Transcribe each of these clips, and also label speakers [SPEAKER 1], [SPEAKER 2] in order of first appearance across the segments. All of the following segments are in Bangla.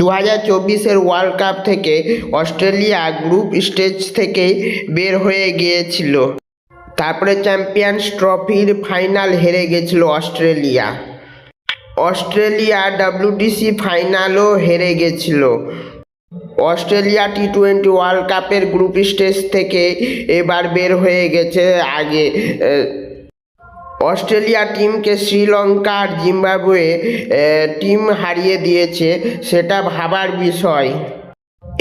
[SPEAKER 1] 2024-এর ওয়ার্ল্ড কাপ থেকে অস্ট্রেলিয়া গ্রুপ স্টেজ থেকেই বের হয়ে গিয়েছিল। তারপরে চ্যাম্পিয়ন্স ট্রফির ফাইনাল হেরে গেছিল অস্ট্রেলিয়া WTC ফাইনালও হেরে গেছিল। অস্ট্রেলিয়া T20 ওয়ার্ল্ড কাপের গ্রুপ স্টেজ থেকে এবার বের হয়ে গেছে। আগে অস্ট্রেলিয়া টিমকে শ্রীলঙ্কা আর জিম্বাবুয়ে টিম হারিয়ে দিয়েছে, সেটা ভাবার বিষয়।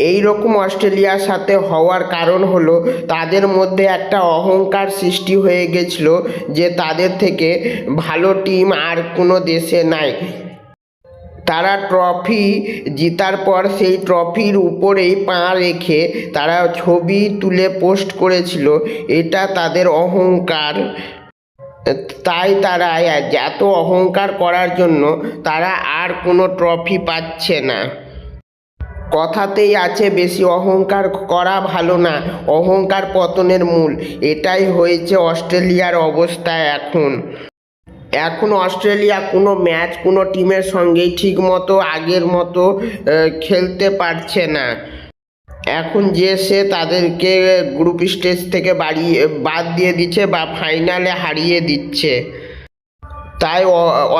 [SPEAKER 1] এই রকম অস্ট্রেলিয়ার সাথে হওয়ার কারণ হলো তাদের মধ্যে একটা অহংকার সৃষ্টি হয়ে গেছিল যে তাদের থেকে ভালো টিম আর কোনো দেশে নাই। তারা ট্রফি জেতার পর সেই ট্রফির উপরেই পা রেখে তারা ছবি তুলে পোস্ট করেছিল, এটা তাদের অহংকার। তাই তারা এত অহংকার করার জন্য তারা আর কোনো ট্রফি পাচ্ছে না। কথাতেই আছে বেশি অহংকার করা ভালো না, অহংকার পতনের মূল। এটাই হয়েছে অস্ট্রেলিয়ার অবস্থা এখন অস্ট্রেলিয়া কোনো ম্যাচ কোনো টিমের সঙ্গেই ঠিকমতো আগের মতো খেলতে পারছে না। এখন যে সে তাদেরকে গ্রুপ স্টেজ থেকে বাদ দিয়ে দিচ্ছে বা ফাইনালে হারিয়ে দিচ্ছে। তাই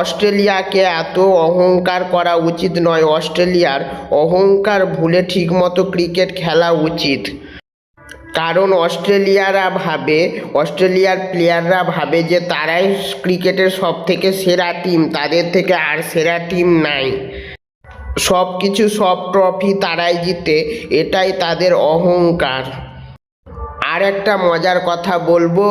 [SPEAKER 1] অস্ট্রেলিয়াকে এত অহংকার করা উচিত নয়। অস্ট্রেলিয়ার অহংকার ভুলে ঠিকমতো ক্রিকেট খেলা উচিত। কারণ অস্ট্রেলিয়ার প্লেয়াররা ভাবে যে তারাই ক্রিকেটের সব থেকে সেরা টিম, তাদের থেকে আর সেরা টিম নাই। সব ট্রফি তারাই জিতে, এটাই তাদের অহংকার। আর একটা মজার কথা বলবো,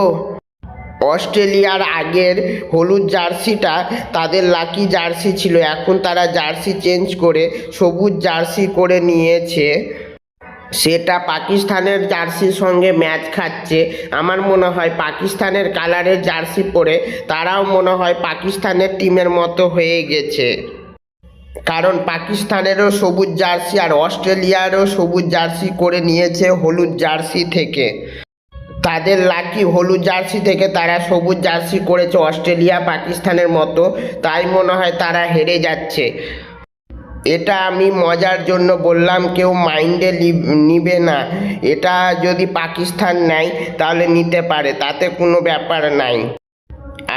[SPEAKER 1] অস্ট্রেলিয়ার আগের হলুদ জার্সিটা তাদের লাকি জার্সি ছিল। এখন তারা জার্সি চেঞ্জ করে সবুজ জার্সি করে নিয়েছে, সেটা পাকিস্তানের জার্সির সঙ্গে ম্যাচ খাচ্ছে। আমার মনে হয় পাকিস্তানের কালারের জার্সি পরে তারাও মনে হয় পাকিস্তানের টিমের মতো হয়ে গেছে। কারণ পাকিস্তানেরও সবুজ জার্সি আর অস্ট্রেলিয়ারও সবুজ জার্সি করে নিয়েছে হলুদ জার্সি থেকে। তাদের লাকি হলুদ জার্সি থেকে তারা সবুজ জার্সি করেছে অস্ট্রেলিয়া পাকিস্তানের মতো। তাই মনে হয় তারা হেরে যাচ্ছে। এটা আমি মজার জন্য বললাম, কেউ মাইন্ডে নিবে না। এটা যদি পাকিস্তান নেয় তাহলে নিতে পারে, তাতে কোনো ব্যাপার নাই।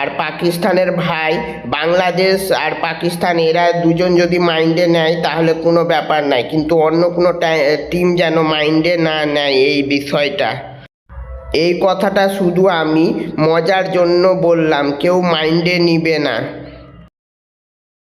[SPEAKER 1] আর পাকিস্তানের ভাই বাংলাদেশ আর পাকিস্তান এরা দুজন যদি মাইন্ডে নেয় তাহলে কোনো ব্যাপার নাই, কিন্তু অন্য কোনো টিম যেন মাইন্ডে না নেয় এই বিষয়টা। এই কথাটা শুধু আমি মজার জন্য বললাম, কেউ মাইন্ডে নিবে না।